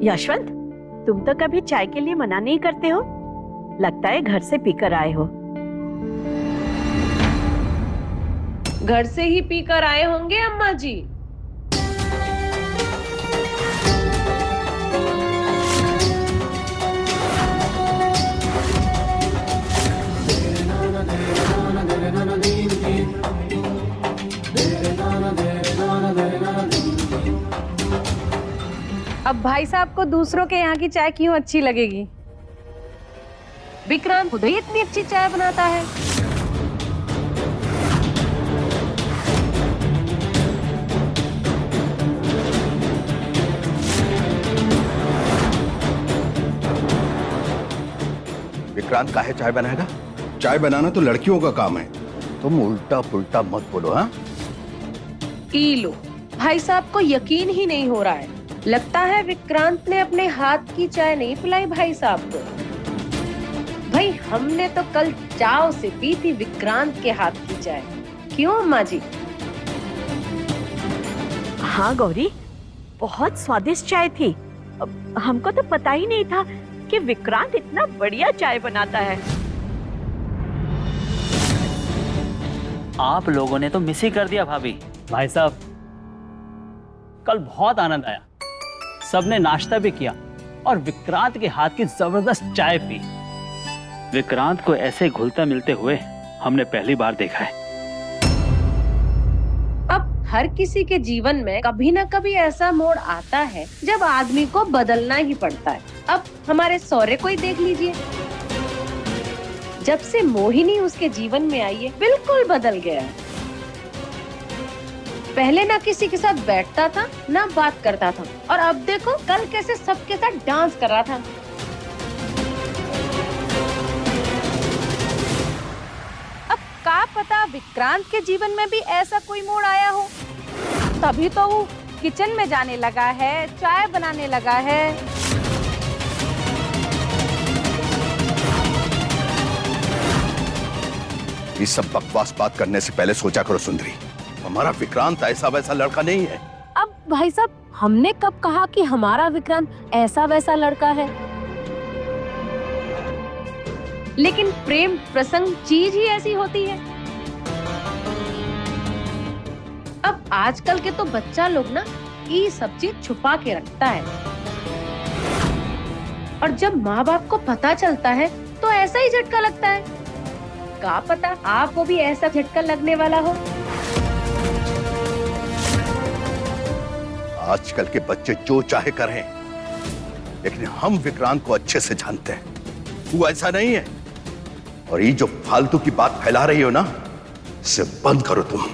यशवंत, तुम तो कभी चाय के लिए मना नहीं करते हो। लगता है घर से पीकर आए हो। घर से ही पीकर आए होंगे अम्मा जी। अब भाई साहब को दूसरों के यहाँ की चाय क्यों अच्छी लगेगी? विक्रांत खुद ही इतनी अच्छी चाय बनाता है। विक्रांत काहे चाय बनाएगा? चाय बनाना तो लड़कियों का काम है। तुम उल्टा पुल्टा मत बोलो। हाँ, पी लो। भाई साहब को यकीन ही नहीं हो रहा है। लगता है विक्रांत ने अपने हाथ की चाय नहीं पिलाई भाई साहब को। भाई हमने तो कल चाव से पी थी विक्रांत के हाथ की चाय। क्यों अम्मा जी? हाँ गौरी, बहुत स्वादिष्ट चाय थी। हमको तो पता ही नहीं था कि विक्रांत इतना बढ़िया चाय बनाता है। आप लोगों ने तो मिस ही कर दिया भाभी। भाई साहब, कल बहुत आनंद आया। सबने नाश्ता भी किया और विक्रांत के हाथ की जबरदस्त चाय पी। विक्रांत को ऐसे घुलता मिलते हुए हमने पहली बार देखा है। अब हर किसी के जीवन में कभी न कभी ऐसा मोड़ आता है जब आदमी को बदलना ही पड़ता है। अब हमारे सौर्य को ही देख लीजिए। जब से मोहिनी उसके जीवन में आई है, बिल्कुल बदल गया है। पहले ना किसी के साथ बैठता था, ना बात करता था, और अब देखो कल कैसे सबके साथ डांस कर रहा था। अब क्या पता विक्रांत के जीवन में भी ऐसा कोई मोड़ आया हो। तभी तो वो किचन में जाने लगा है, चाय बनाने लगा है। ये सब बकवास बात करने से पहले सोचा करो सुंदरी। हमारा विक्रांत ऐसा वैसा लड़का नहीं है। अब भाई साहब, हमने कब कहा कि हमारा विक्रांत ऐसा वैसा लड़का है? लेकिन प्रेम प्रसंग चीज ही ऐसी होती है। अब आजकल के तो बच्चा लोग ना ये सब चीज छुपा के रखता है, और जब माँ बाप को पता चलता है तो ऐसा ही झटका लगता है। क्या पता आपको भी ऐसा झटका लगने वाला हो। आजकल के बच्चे जो चाहे करें, लेकिन हम विक्रांत को अच्छे से जानते हैं। वो ऐसा नहीं है। और ये जो फालतू की बात फैला रही हो ना, इसे बंद करो तुम।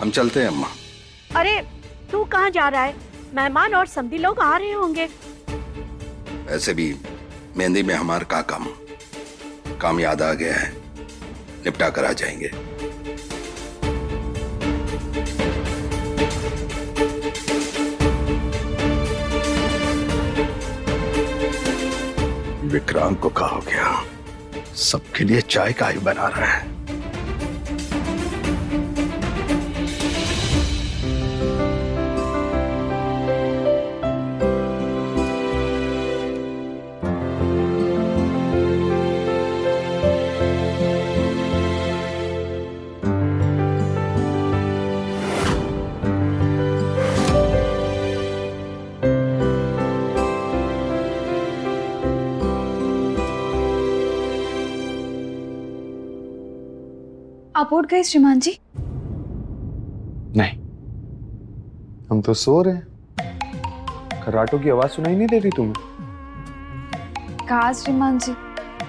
हम चलते हैं अम्मा। अरे तू कहाँ जा रहा है? मेहमान और समधी लोग आ रहे होंगे। ऐसे भी मेहंदी में हमारा का काम याद आ गया है, निपटा कर आ जाएंगे। विक्रांत को कहा हो गया, सबके लिए चाय का ही बना रहा है। आप उठ गए श्रीमान जी? नहीं, हम तो सो रहे हैं। खर्राटों की आवाज सुनाई नहीं दे रही तुम्हें? कहा श्रीमान जी,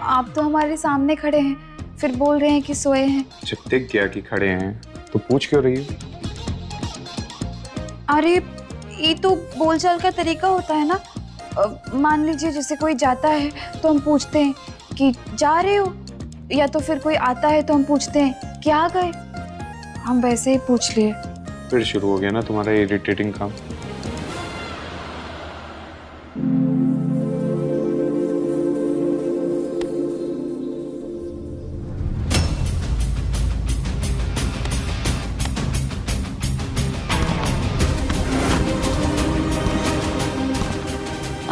आप तो हमारे सामने खड़े हैं, फिर बोल रहे हैं कि सोए हैं। जब दिख गया कि खड़े हैं तो पूछ क्यों रही हो? अरे ये तो बोलचाल का तरीका होता है ना, मान लीजिए जैसे कोई जाता है तो हम पूछते हैं कि जा रहे हो, या तो फिर कोई आता है तो हम पूछते हैं कि आ गए। हम वैसे ही पूछ लिए। फिर शुरू हो गया ना तुम्हारा इरिटेटिंग काम।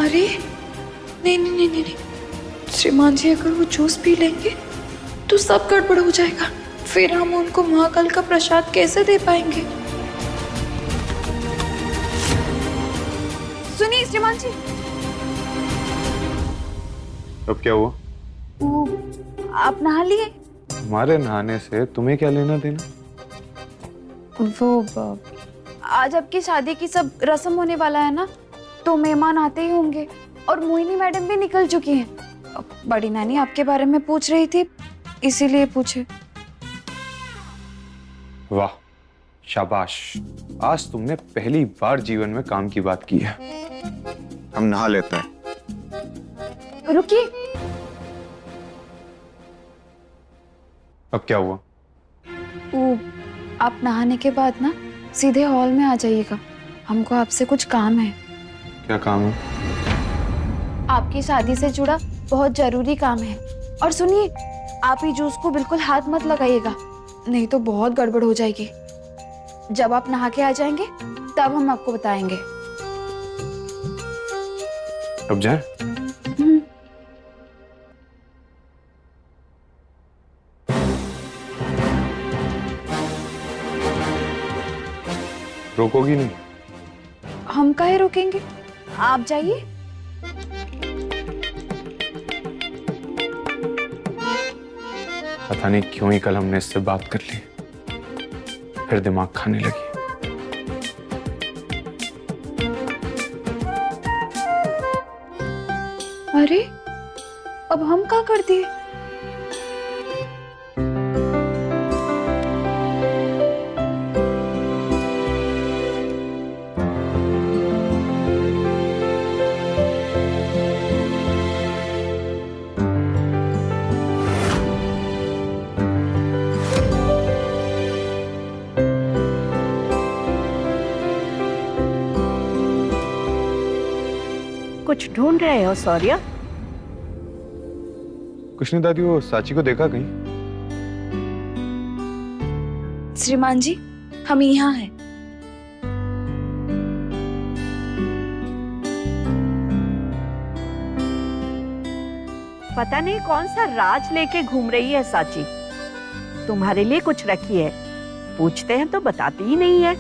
अरे नहीं नहीं नहीं नहीं नहीं, श्रीमान जी अगर वो जूस पी लेंगे तो सब गड़बड़ हो जाएगा। फिर हम उनको महाकाल का प्रसाद कैसे दे पाएंगे? सुनिए श्रीमान जी। अब क्या हुआ? वो आप नहा लिए? हमारे नहाने से तुम्हें क्या लेना देना? वो आज आपकी शादी की सब रस्म होने वाला है ना, तो मेहमान आते ही होंगे और मोहिनी मैडम भी निकल चुकी हैं। बड़ी नानी आपके बारे में पूछ रही थी, इसीलिए पूछे। वाह, शाबाश, आज तुमने पहली बार जीवन में काम की बात की है। हम नहा लेते हैं। रुकिए। अब क्या हुआ? वो आप नहाने के बाद ना सीधे हॉल में आ जाइएगा, हमको आपसे कुछ काम है। क्या काम है? आपकी शादी से जुड़ा बहुत जरूरी काम है। और सुनिए, आप ही जूस को बिल्कुल हाथ मत लगाइएगा, नहीं तो बहुत गड़बड़ हो जाएगी। जब आप नहा के आ जाएंगे तब हम आपको बताएंगे। अब जाए? रोकोगी नहीं? हम काहे रोकेंगे, आप जाइए। पता नहीं क्यों ही कल हमने इससे बात कर ली, फिर दिमाग खाने लगी। अरे अब हम क्या कर दिए? कुछ ढूंढ रहे हो सौर्या? कुछ नहीं दादी, वो साची को देखा कहीं? श्रीमान जी, हम यहाँ हैं। पता नहीं कौन सा राज लेके घूम रही है साची। तुम्हारे लिए कुछ रखी है, पूछते हैं तो बताती ही नहीं है।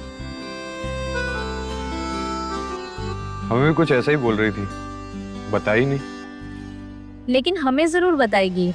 हमें भी कुछ ऐसा ही बोल रही थी, बताई नहीं। लेकिन हमें जरूर बताएगी।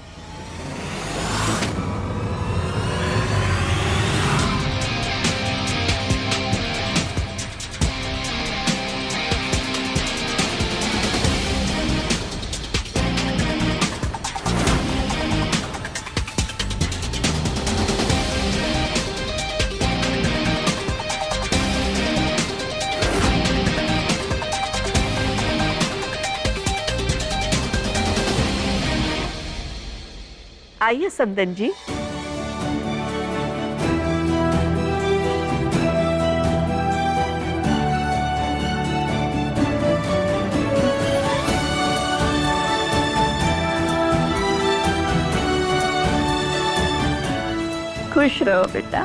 आइए संदन जी। खुश रहो बेटा।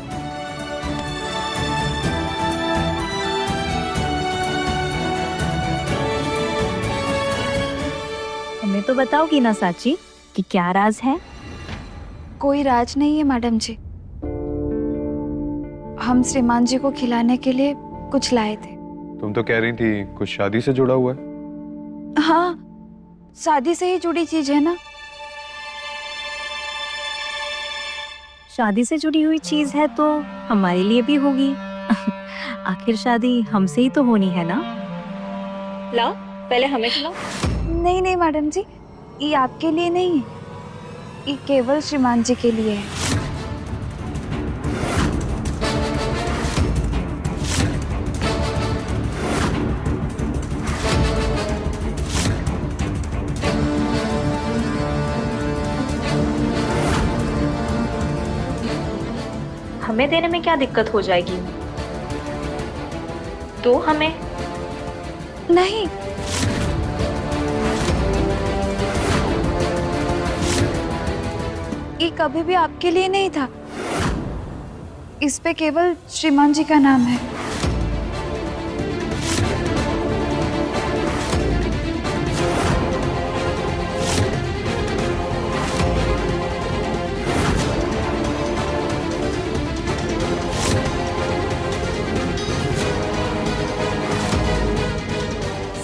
हमें तो बताओगी ना साची कि क्या राज है? कोई राज नहीं है मैडम जी, हम श्रीमान जी को खिलाने के लिए कुछ लाए थे। तुम तो कह रही थी कुछ शादी से जुड़ा हुआ है। हाँ, शादी से ही जुड़ी चीज है ना। शादी से जुड़ी हुई चीज है तो हमारे लिए भी होगी। आखिर शादी हमसे ही तो होनी है ना। लाओ, पहले हमें खिलाओ। नहीं नहीं मैडम जी, ये आपके लिए नहीं है, ये केवल श्रीमान जी के लिए है। हमें देने में क्या दिक्कत हो जाएगी? तो हमें नहीं, ये कभी भी आपके लिए नहीं था। इस पे केवल श्रीमान जी का नाम है।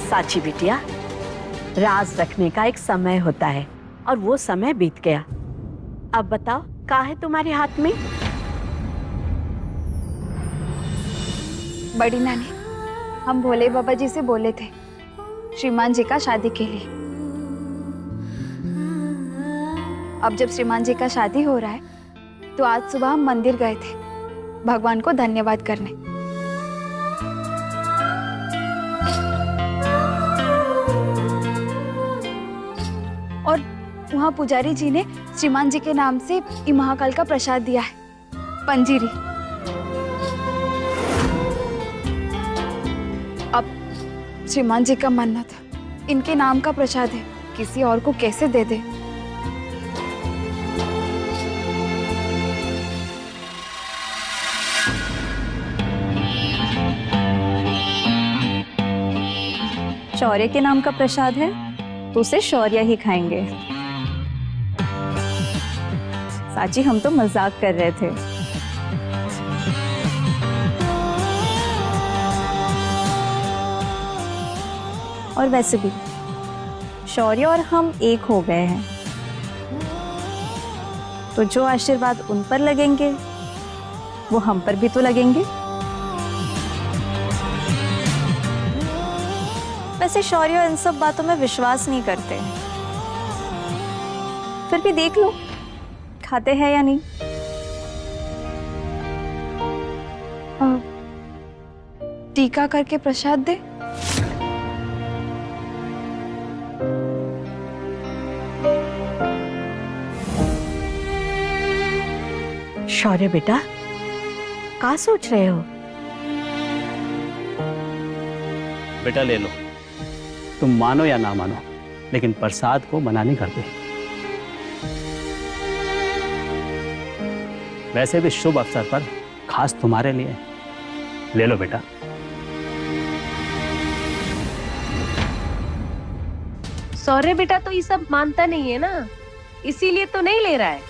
साची बिटिया, राज रखने का एक समय होता है और वो समय बीत गया। अब बताओ, क्या है तुम्हारे हाथ में? बड़ी नानी, हम भोले बाबा जी से बोले थे श्रीमान जी का शादी के लिए। अब जब श्रीमान जी का शादी हो रहा है तो आज सुबह हम मंदिर गए थे भगवान को धन्यवाद करने। और वहाँ पुजारी जी ने श्रीमान जी के नाम से ये महाकाल का प्रसाद दिया है, पंजीरी। अब श्रीमान जी का मानना था इनके नाम का प्रसाद है, किसी और को कैसे दे दे। शौर्य के नाम का प्रसाद है तो उसे शौर्य ही खाएंगे। साची, हम तो मजाक कर रहे थे। और वैसे भी शौर्य और हम एक हो गए हैं, तो जो आशीर्वाद उन पर लगेंगे वो हम पर भी तो लगेंगे। वैसे शौर्य इन सब बातों में विश्वास नहीं करते, फिर भी देख लो खाते हैं या नहीं। टीका करके प्रसाद दे। शौर्य बेटा, क्या सोच रहे हो? बेटा ले लो, तुम मानो या ना मानो, लेकिन प्रसाद को मना नहीं करते। वैसे भी शुभ अवसर पर खास तुम्हारे लिए ले लो बेटा। सौर्य बेटा तो ये सब मानता नहीं है ना, इसीलिए तो नहीं ले रहा है।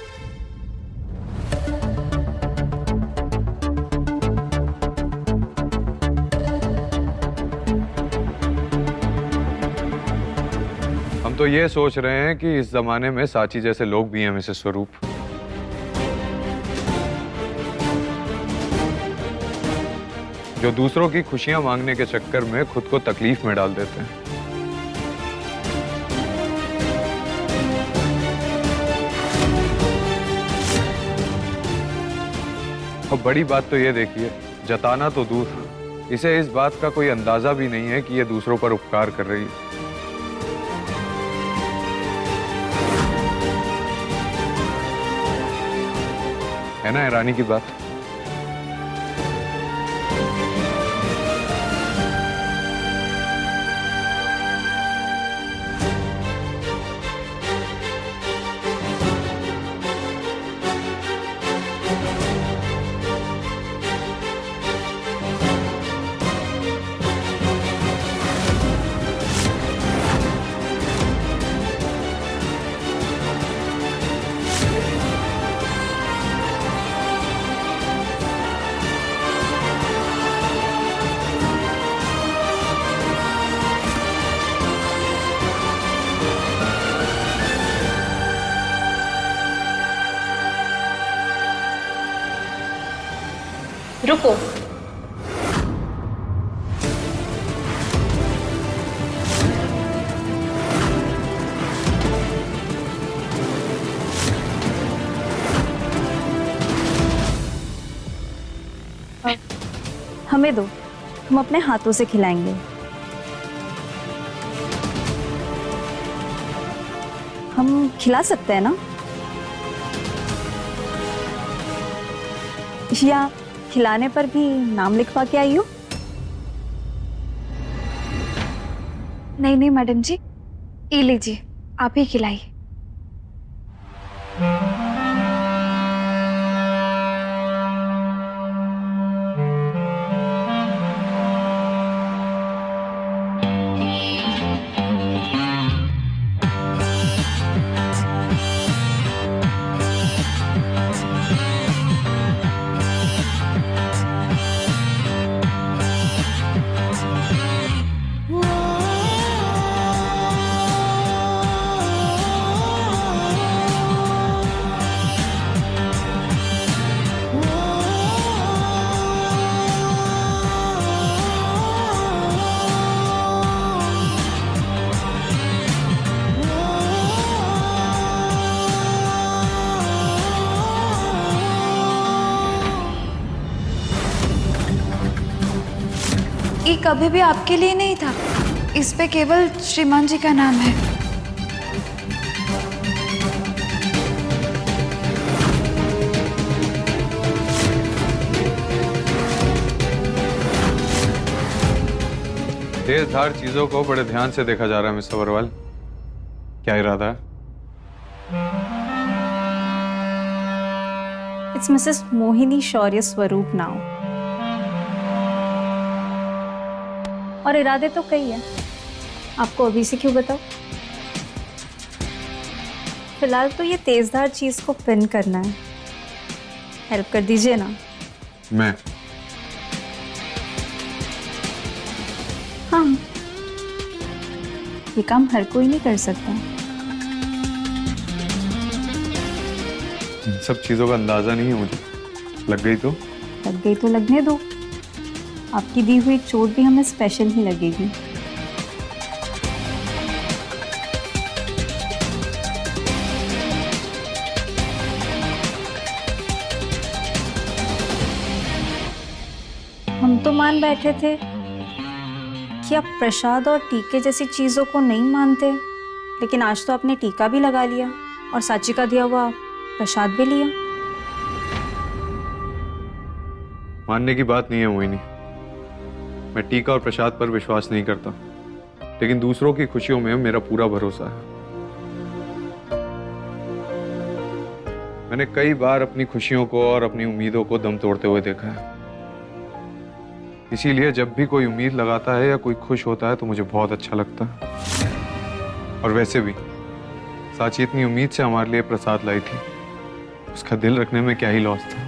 हम तो ये सोच रहे हैं कि इस जमाने में साची जैसे लोग भी हैं मिसेस स्वरूप। जो दूसरों की खुशियां मांगने के चक्कर में खुद को तकलीफ में डाल देते हैं। अब बड़ी बात तो ये देखिए, जताना तो दूर, इसे इस बात का कोई अंदाजा भी नहीं है कि ये दूसरों पर उपकार कर रही है। है ना हैरानी की बात? रुको, हमें दो, हम अपने हाथों से खिलाएंगे। हम खिला सकते हैं ना? या खिलाने पर भी नाम लिखवा के आई हो? नहीं नहीं मैडम जी, ये लीजिए, आप ही खिलाइए। ये कभी भी आपके लिए नहीं था, इस पे केवल श्रीमान जी का नाम है। तेज धार चीजों को बड़े ध्यान से देखा जा रहा है मिस्टर अग्रवाल, क्या इरादा है? इट्स मिसेस मोहिनी शौर्य स्वरूप नाउ। और इरादे तो कई है, आपको अभी से क्यों बताओ? फिलहाल तो ये तेजधार चीज को पिन करना है, हेल्प कर दीजिए ना। मैं? हाँ, ये काम हर कोई नहीं कर सकता। इन सब चीजों का अंदाजा नहीं है मुझे, लग गई तो? लग गई तो लगने दो, आपकी दी हुई चोट भी हमें स्पेशल ही लगेगी। हम तो मान बैठे थे कि आप प्रसाद और टीके जैसी चीजों को नहीं मानते, लेकिन आज तो आपने टीका भी लगा लिया और साची का दिया हुआ प्रसाद भी लिया। मानने की बात नहीं है मोहिनी, मैं टीका और प्रसाद पर विश्वास नहीं करता, लेकिन दूसरों की खुशियों में मेरा पूरा भरोसा है। मैंने कई बार अपनी खुशियों को और अपनी उम्मीदों को दम तोड़ते हुए देखा है, इसीलिए जब भी कोई उम्मीद लगाता है या कोई खुश होता है तो मुझे बहुत अच्छा लगता है। और वैसे भी साची इतनी उम्मीद से हमारे लिए प्रसाद लाई थी, उसका दिल रखने में क्या ही लॉस था।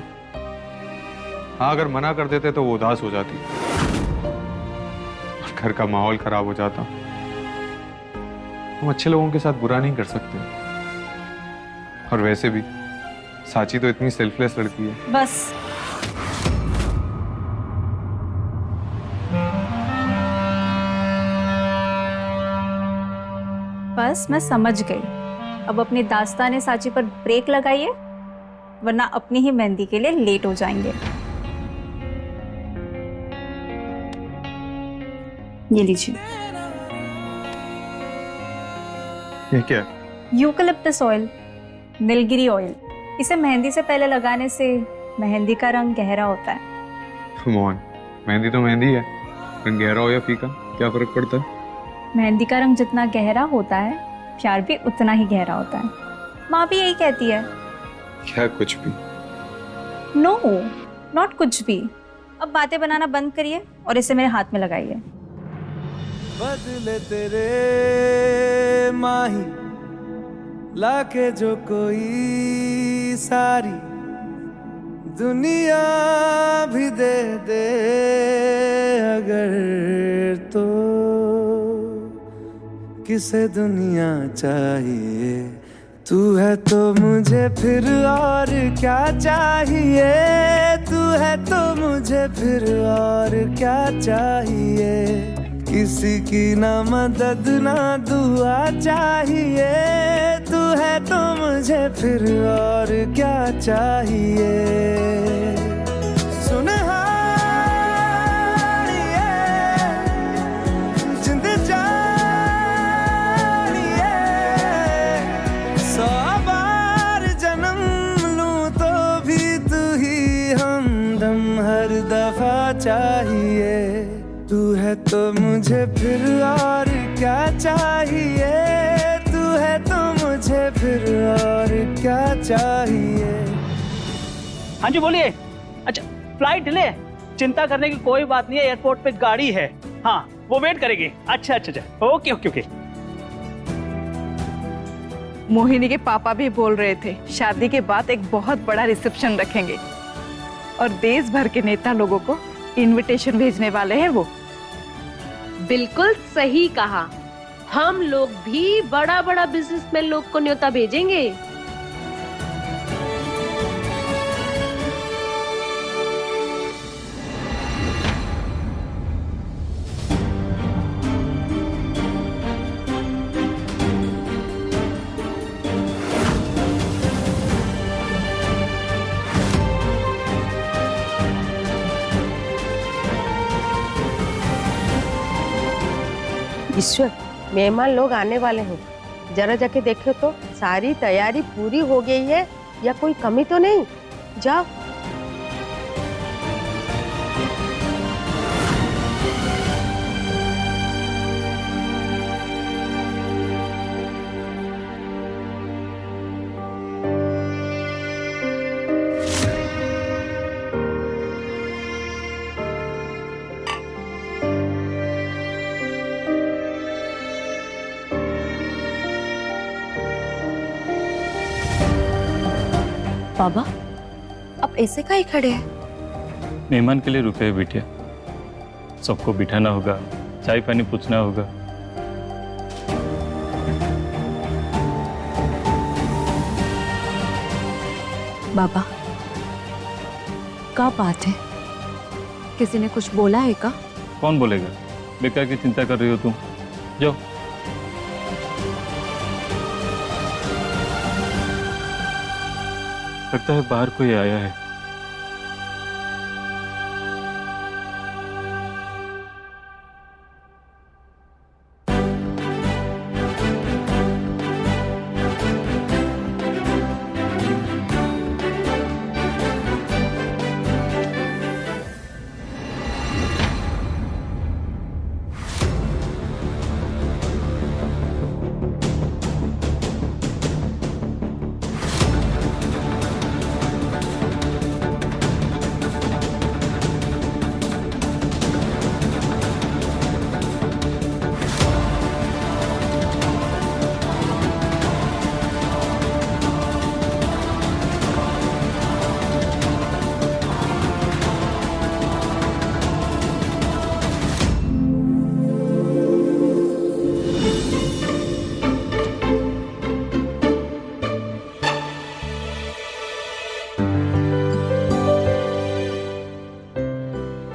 हाँ, अगर मना कर देते तो वो उदास हो जाती और घर का माहौल खराब हो जाता। हम अच्छे लोगों के साथ बुरा नहीं कर सकते, और वैसे भी साची तो इतनी सेल्फलेस लड़की है। बस मैं समझ गई। अब अपनी दास्ताने साची पर ब्रेक लगाइए, वरना अपनी ही मेहंदी के लिए लेट हो जाएंगे। ये लीजिए। ये क्या? Eucalyptus oil, Nilgiri oil. इसे मेहंदी से पहले लगाने से मेहंदी का रंग गहरा होता है। Come on, मेहंदी तो मेहंदी है, रंग गहरा हो या फीका क्या फर्क पड़ता है? मेहंदी का रंग जितना गहरा होता है, प्यार भी उतना ही गहरा होता है। माँ भी यही कहती है। क्या कुछ भी? नो, नॉट कुछ भी। अब बातें बनाना बंद करिए और इसे मेरे हाथ में लगाइए। बदले तेरे माही लाके जो कोई सारी दुनिया भी दे दे अगर, तो किसे दुनिया चाहिए? तू है तो मुझे फिर और क्या चाहिए? तू है तो मुझे फिर और क्या चाहिए? किसी की ना मदद ना दुआ चाहिए। तू है तो मुझे फिर और क्या चाहिए? सुनहारिए जिंद जानिए, 100 बार जन्म लूं तो भी तू ही हम है तो मुझे फिर और क्या चाहिए, तू है तो मुझे फिर और क्या चाहिए। हाँ जी बोलिए। अच्छा फ्लाइट डिले है, चिंता करने की कोई बात नहीं है, एयरपोर्ट पे गाड़ी है, हाँ वो वेट करेगी। अच्छा अच्छा अच्छा, ओके ओके ओके। मोहिनी के पापा भी बोल रहे थे शादी के बाद एक बहुत बड़ा रिसेप्शन रखेंगे और देश भर के नेता लोगों को इनविटेशन भेजने वाले हैं वो। बिल्कुल सही कहा, हम लोग भी बड़ा बड़ा बिजनेसमैन लोग को न्योता भेजेंगे। ईश्वर, मेहमान लोग आने वाले हैं, जरा जाके देखो तो सारी तैयारी पूरी हो गई है या कोई कमी तो नहीं। जाओ। बाबा अब ऐसे का ही खड़े हैं? मेहमान के लिए रुके हैं बिटिया, सबको बिठाना होगा, चाय पानी पूछना होगा। बाबा क्या बात है, किसी ने कुछ बोला है का? कौन बोलेगा, बेकार की चिंता कर रही हो तुम, जाओ। लगता है बाहर कोई आया है।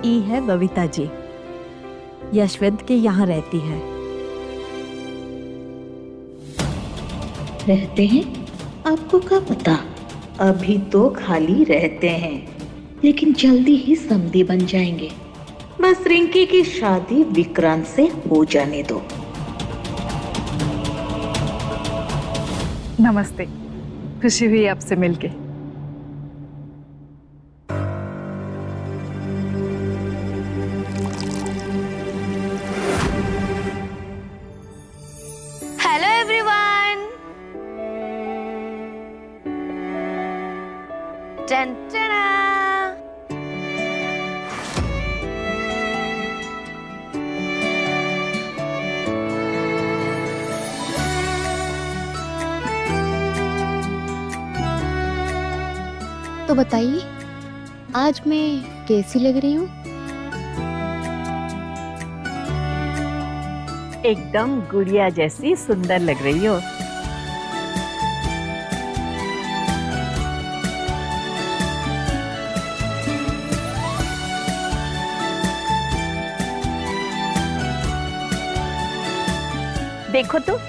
ई है बबीता जी, यशवंत के यहाँ रहती है। रहते हैं? आपको क्या पता, अभी तो खाली रहते हैं, लेकिन जल्दी ही समधी बन जाएंगे। बस रिंकी की शादी विक्रांत से हो जाने दो। नमस्ते, खुशी हुई आपसे मिलके। Hello everyone. टन टना। तो बताइए आज मैं कैसी लग रही हूँ? एकदम गुड़िया जैसी सुंदर लग रही हो। देखो तो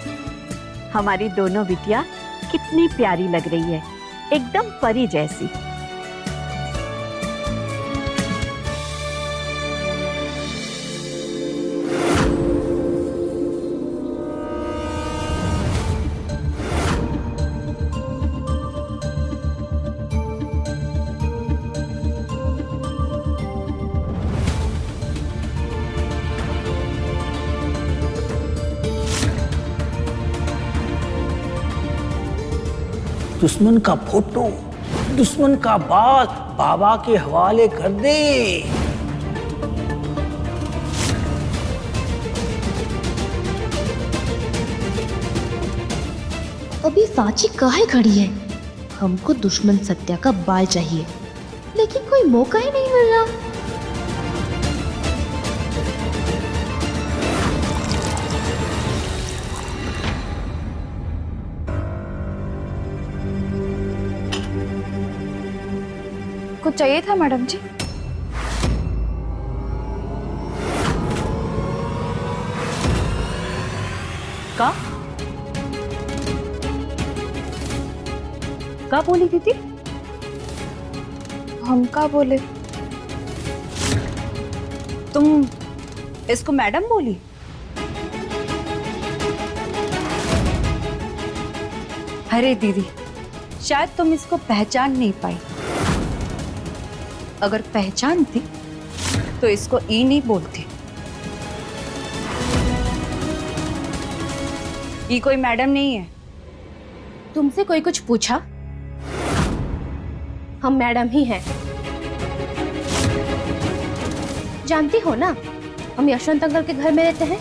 हमारी दोनों बिटिया कितनी प्यारी लग रही है, एकदम परी जैसी। दुश्मन का फोटो, दुश्मन का बाल बाबा के हवाले कर दे। अभी सांची काहे खड़ी है? हमको दुश्मन सत्या का बाल चाहिए, लेकिन कोई मौका ही नहीं मिल रहा। कुछ चाहिए था मैडम जी? का बोली दीदी? हम का बोले? तुम इसको मैडम बोली? अरे दीदी, शायद तुम इसको पहचान नहीं पाई। अगर पहचानती तो इसको ई नहीं बोलती। ई कोई मैडम नहीं है। तुमसे कोई कुछ पूछा? हम मैडम ही हैं। जानती हो ना, हम यशवंत अंकल के घर में रहते हैं।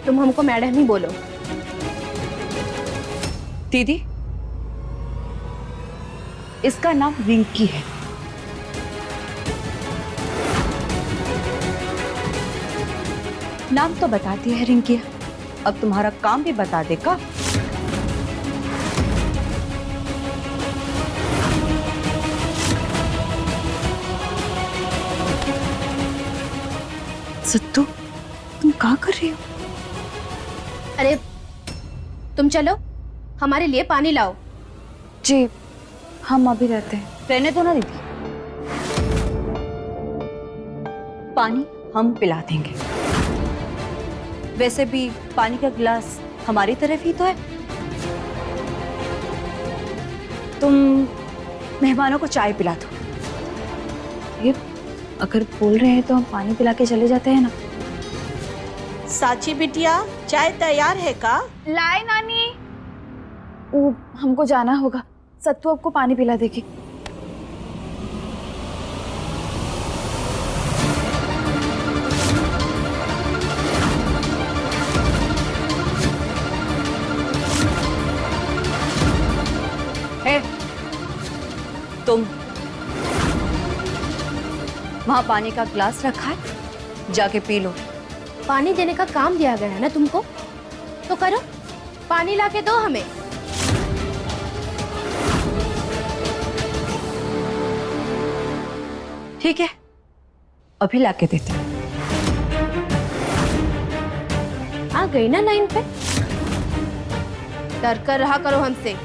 तुम हमको मैडम ही बोलो। दीदी, इसका नाम रिंकी है। नाम तो बताती है रिंकी, अब तुम्हारा काम भी बता देगा। सत्तू, तुम क्या कर रही हो? अरे तुम चलो, हमारे लिए पानी लाओ। जी, हम अभी रहते हैं। रहने दो ना दीदी, पानी हम पिला देंगे। वैसे भी पानी का गिलास हमारी तरफ ही तो है। तुम मेहमानों को चाय पिला दो। ये अगर बोल रहे हैं तो हम पानी पिला के चले जाते हैं ना। साची बिटिया, चाय तैयार है का? लाए नानी। वो हमको जाना होगा, सत्तू आपको पानी पिला देगी। है तुम, वहां पानी का गिलास रखा है, जाके पी लो। पानी देने का काम दिया गया है ना तुमको, तो करो, पानी लाके दो हमें। ठीक है, अभी लाके देते हैं। आ गई ना लाइन पे? डर कर रहा करो हमसे।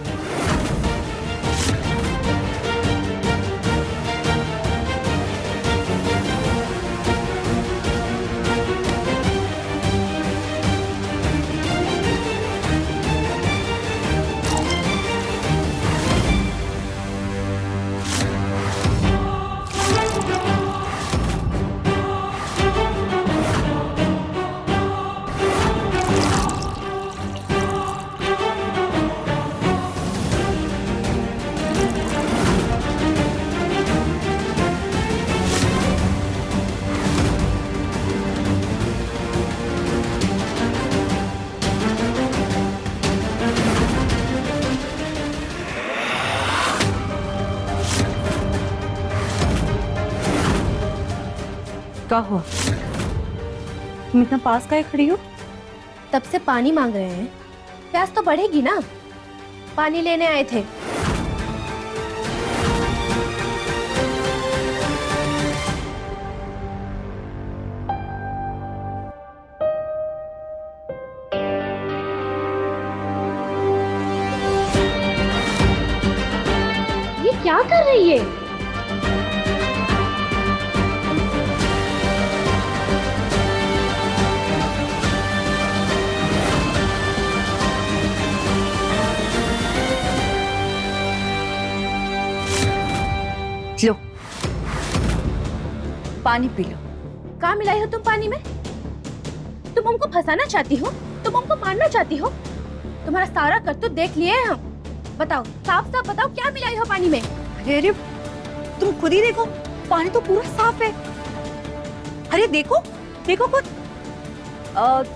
क्या हुआ? तुम इतना पास काहे खड़ी हो? तब से पानी मांग रहे हैं, प्यास तो बढ़ेगी ना। पानी लेने आए थे। ये क्या कर रही है? लो, पानी पी लो। कहाँ मिलाई हो तुम पानी में? तुम हमको फंसाना चाहती हो? तुम हमको मारना चाहती हो? तुम्हारा सारा करतूत देख लिए हैं हम। बताओ, साफ साफ बताओ, क्या मिलाई हो पानी में? अरे अरे, तुम खुद ही देखो, पानी तो पूरा साफ है। अरे देखो देखो खुद।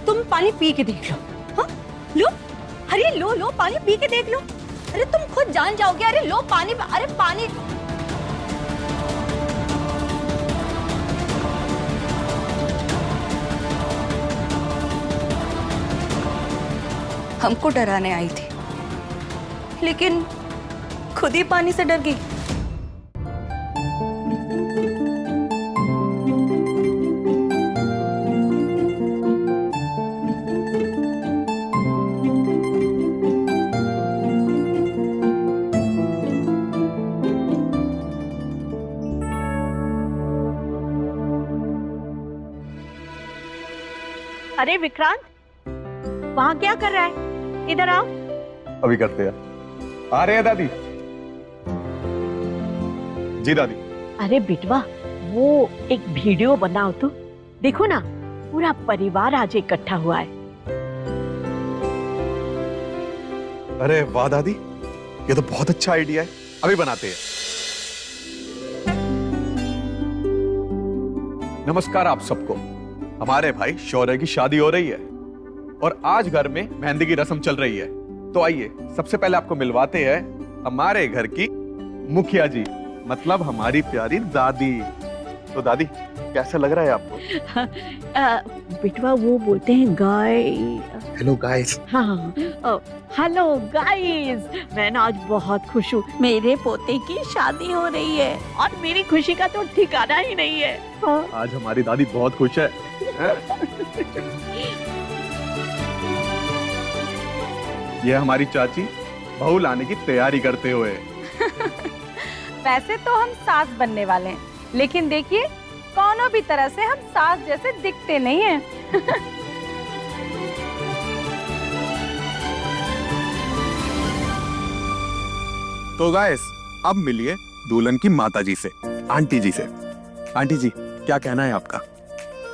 तुम पानी पी के देख लो। हाँ लो, अरे लो लो, पानी पी के देख लो। अरे तुम खुद जान जाओगे। अरे लो पानी, अरे पानी। हमको डराने आई थी, लेकिन खुद ही पानी से डर गई। अरे विक्रांत, वहाँ क्या कर रहा है? इधर आओ। अभी करते हैं। आ रहे हैं दादी। जी दादी। अरे बिटवा, वो एक वीडियो बनाओ तो। देखो ना, पूरा परिवार आज इकट्ठा हुआ है। अरे वाह दादी, ये तो बहुत अच्छा आइडिया है। अभी बनाते हैं। नमस्कार आप सबको। हमारे भाई शौर्य की शादी हो रही है और आज घर में मेहंदी की रस्म चल रही है। तो आइए सबसे पहले आपको मिलवाते हैं हमारे घर की मुखिया जी, मतलब हमारी प्यारी दादी। तो दादी, कैसा लग रहा है आपको? बिटवा, वो बोलते हैं गाय। Hello guys. हाँ, हेलो गाइस। मैं ना आज बहुत खुश हूँ। मेरे पोते की शादी हो रही है और मेरी खुशी का तो ठिकाना ही नहीं है। हाँ। आज हमारी दादी बहुत खुश है। ये हमारी चाची बहू लाने की तैयारी करते हुए। वैसे तो हम सास बनने वाले हैं, लेकिन देखिए कौनों भी तरह से हम सास जैसे दिखते नहीं हैं। तो गाइस, अब मिलिए दुल्हन की माता जी से, आंटी जी से। आंटी जी, क्या कहना है आपका?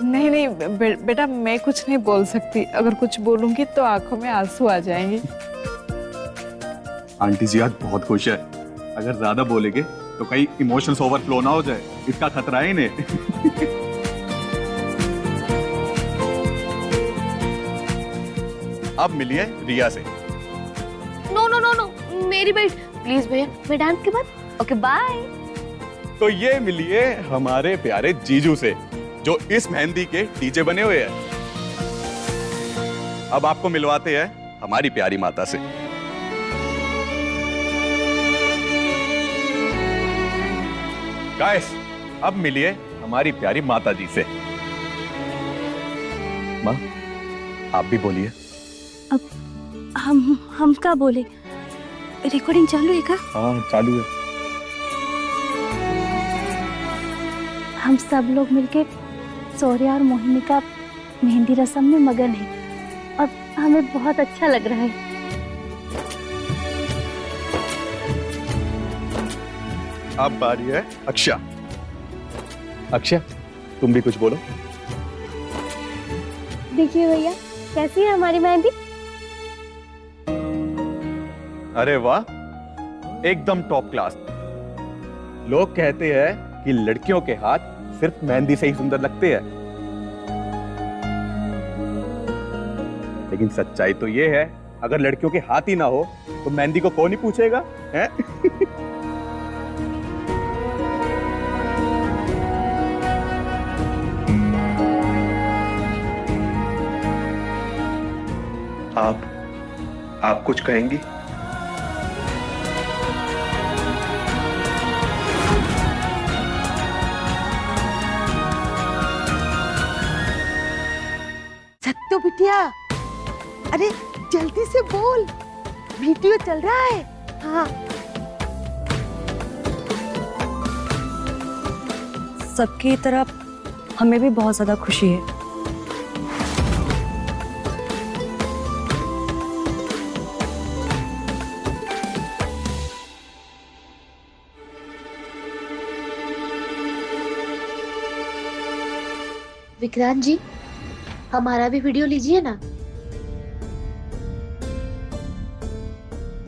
नहीं नहीं बेटा, मैं कुछ नहीं बोल सकती। अगर कुछ बोलूंगी तो आंखों में आंसू आ जाएंगे। आंटी जी आज बहुत खुश है। अगर ज्यादा बोलेंगे तो कहीं इमोशंस ओवरफ्लो ना हो जाए, इसका खतरा है इन्हें। अब मिलिए रिया से। नो नो नो नो, मेरी बेट प्लीज भैया, मैं डांस के बाद। Okay bye. तो ये मिलिए हमारे प्यारे जीजू से, जो इस मेहंदी के डीजे बने हुए हैं। अब आपको मिलवाते हैं हमारी प्यारी माता से। गाइस, अब मिलिए हमारी प्यारी माता जी से। माँ, आप भी बोलिए। अब हम क्या बोले? रिकॉर्डिंग चालू है क्या? हाँ चालू है। हम सब लोग मिलके शौर्य और मोहिनी का मेहंदी रस्म में मगन है और हमें बहुत अच्छा लग रहा है। अब बारी है अक्षय। अक्षय, तुम भी कुछ बोलो। देखिए भैया, कैसी है हमारी मेहंदी? अरे वाह, एकदम टॉप क्लास। लोग कहते हैं कि लड़कियों के हाथ सिर्फ मेहंदी से ही सुंदर लगते हैं, लेकिन सच्चाई तो ये है, अगर लड़कियों के हाथ ही ना हो तो मेहंदी को कौन ही पूछेगा, हैं? आप कुछ कहेंगी? सत्तू बिटिया, अरे जल्दी से बोल, वीडियो चल रहा है। हाँ। सबकी तरह हमें भी बहुत ज्यादा खुशी है। विक्रांत जी, हमारा भी वीडियो लीजिए ना।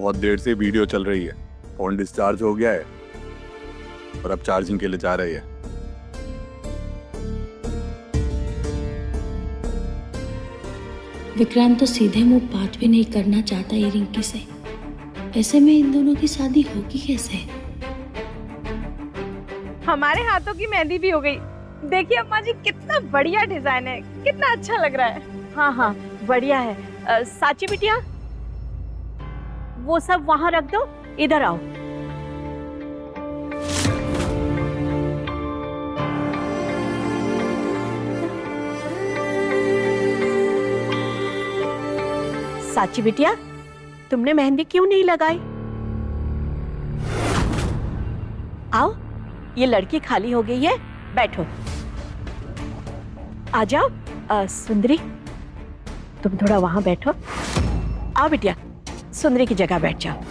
बहुत देर से वीडियो चल रही है, फोन डिस्चार्ज हो गया है और अब चार्जिंग के लिए जा रही है। विक्रांत तो सीधे मुंह बात भी नहीं करना चाहता ये रिंकी से। ऐसे में इन दोनों की शादी होगी कैसे? हमारे हाथों की मेहंदी भी हो गई। देखिए अम्मा जी, कितना बढ़िया डिजाइन है, कितना अच्छा लग रहा है। हाँ हाँ बढ़िया है। साची बिटिया, वो सब वहां रख दो, इधर आओ। साची बिटिया, तुमने मेहंदी क्यों नहीं लगाई? आओ, ये लड़की खाली हो गई है, बैठो। आ जाओ। सुंदरी, तुम थोड़ा वहां बैठो। आओ बिटिया, सुंदरी की जगह बैठ जाओ।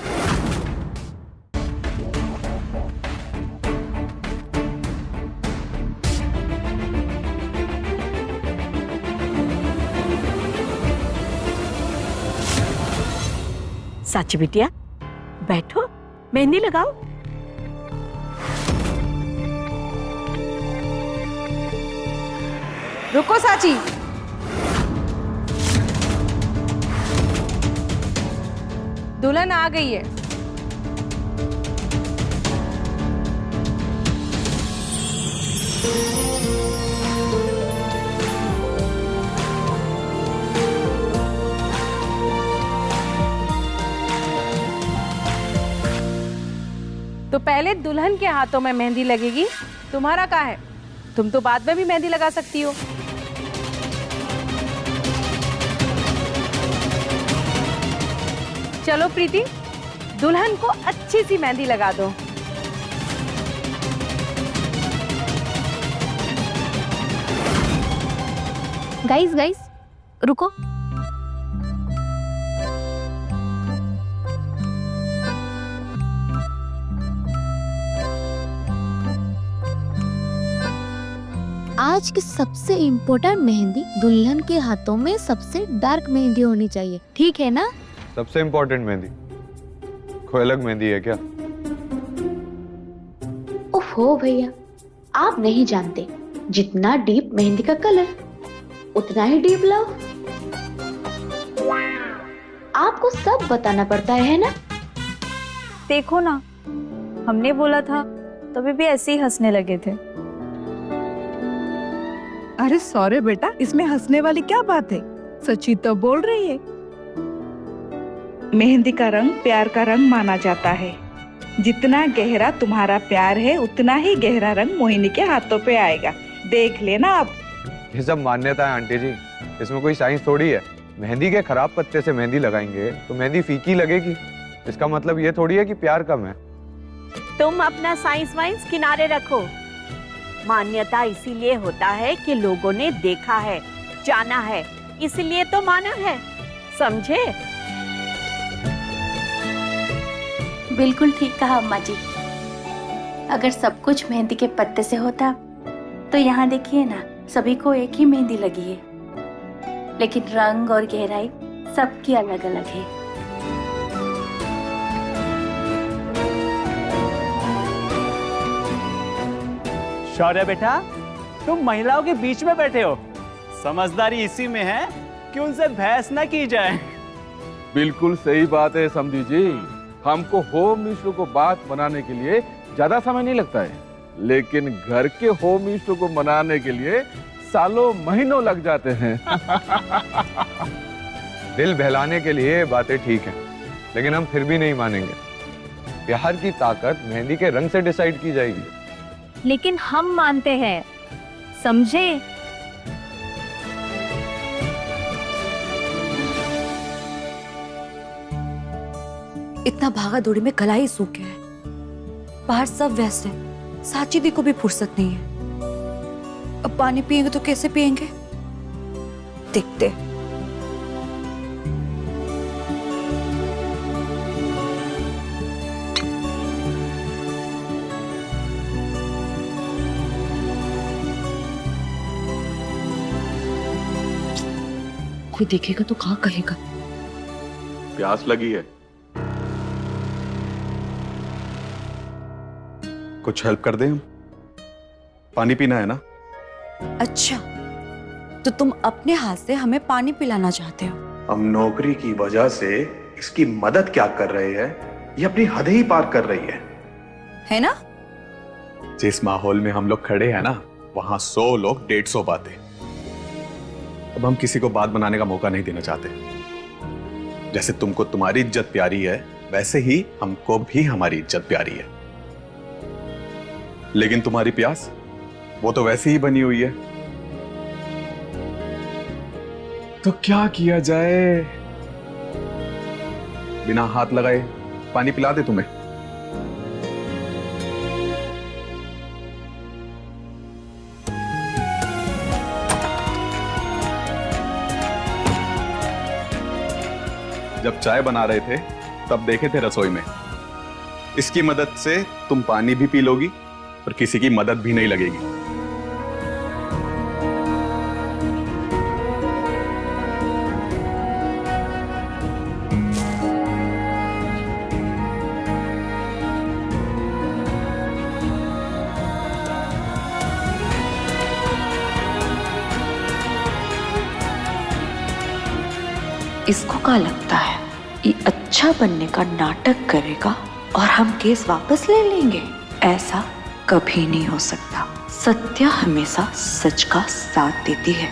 साची बिटिया, बैठो, मेहंदी लगाओ। रुको साची, दुल्हन आ गई है। तो पहले दुल्हन के हाथों में मेहंदी लगेगी। तुम्हारा क्या है? तुम तो बाद में भी मेहंदी लगा सकती हो। चलो प्रीति, दुल्हन को अच्छी सी मेहंदी लगा दो। गाइस रुको। आज की सबसे इम्पोर्टेंट मेहंदी दुल्हन के हाथों में सबसे डार्क मेहंदी होनी चाहिए, ठीक है ना? सबसे इम्पोर्टेंट मेहंदी कोई अलग मेहंदी है क्या? ओहो भैया, आप नहीं जानते, जितना डीप मेहंदी का कलर उतना ही डीप लव। आपको सब बताना पड़ता है ना? देखो ना, हमने बोला था तभी भी ऐसे ही हंसने लगे थे। अरे सॉरी बेटा, इसमें हंसने वाली क्या बात है? सच्ची तो बोल रही है। मेहंदी का रंग प्यार का रंग माना जाता है। जितना गहरा तुम्हारा प्यार है उतना ही गहरा रंग मोहिनी के हाथों पे आएगा। देख लेना अब। ये सब मान्यता है आंटी जी, इसमें कोई साइंस थोड़ी है। मेहंदी के खराब पत्ते से मेहंदी लगाएंगे तो मेहंदी फीकी लगेगी। इसका मतलब ये थोड़ी है कि प्यार कम है। तुम अपना साइंस वाइंस किनारे रखो। मान्यता इसीलिए होता है कि लोगों ने देखा है, जाना है, इसलिए तो माना है, समझे? बिल्कुल ठीक कहा अम्मा जी। अगर सब कुछ मेहंदी के पत्ते से होता तो यहाँ देखिए ना, सभी को एक ही मेहंदी लगी है, लेकिन रंग और गहराई सबकी अलग अलग है। शौर्य बेटा, तुम महिलाओं के बीच में बैठे हो। समझदारी इसी में है कि उनसे बहस न की जाए। बिल्कुल सही बात है समझी जी। हमको होम मिनिस्टर को बात बनाने के लिए ज्यादा समय नहीं लगता है, लेकिन घर के होम मिनिस्टर को मनाने के लिए सालों महीनों लग जाते हैं। दिल बहलाने के लिए बातें ठीक हैं, लेकिन हम फिर भी नहीं मानेंगे। प्यार की ताकत मेहंदी के रंग से डिसाइड की जाएगी। लेकिन हम मानते हैं, समझे? इतना भागा दौड़ी में गला ही सूख गया है। बाहर सब व्यस्त है, साची दी को भी फुर्सत नहीं है। अब पानी पिएंगे तो कैसे पिएंगे? देखते। कोई देखेगा तो कहाँ कहेगा? प्यास लगी है, कुछ हेल्प कर दें हम? पानी पीना है ना? अच्छा, तो तुम अपने हाथ से हमें पानी पिलाना चाहते हो? हम नौकरी की वजह से इसकी मदद क्या कर रहे हैं, ये अपनी हद ही पार कर रही है ना? जिस माहौल में हम लोग खड़े हैं ना, वहां 100 लोग 150 बातें। अब हम किसी को बात बनाने का मौका नहीं देना चाहते। जैसे तुमको तुम्हारी इज्जत प्यारी है, वैसे ही हमको भी हमारी इज्जत प्यारी है। लेकिन तुम्हारी प्यास, वो तो वैसे ही बनी हुई है। तो क्या किया जाए? बिना हाथ लगाए पानी पिला दे तुम्हें? जब चाय बना रहे थे तब देखे थे रसोई में। इसकी मदद से तुम पानी भी पी लोगी और किसी की मदद भी नहीं लगेगी। इसको क्या लगता है ये अच्छा बनने का नाटक करेगा और हम केस वापस ले लेंगे? ऐसा कभी नहीं हो सकता। सत्या हमेशा सच का साथ देती है।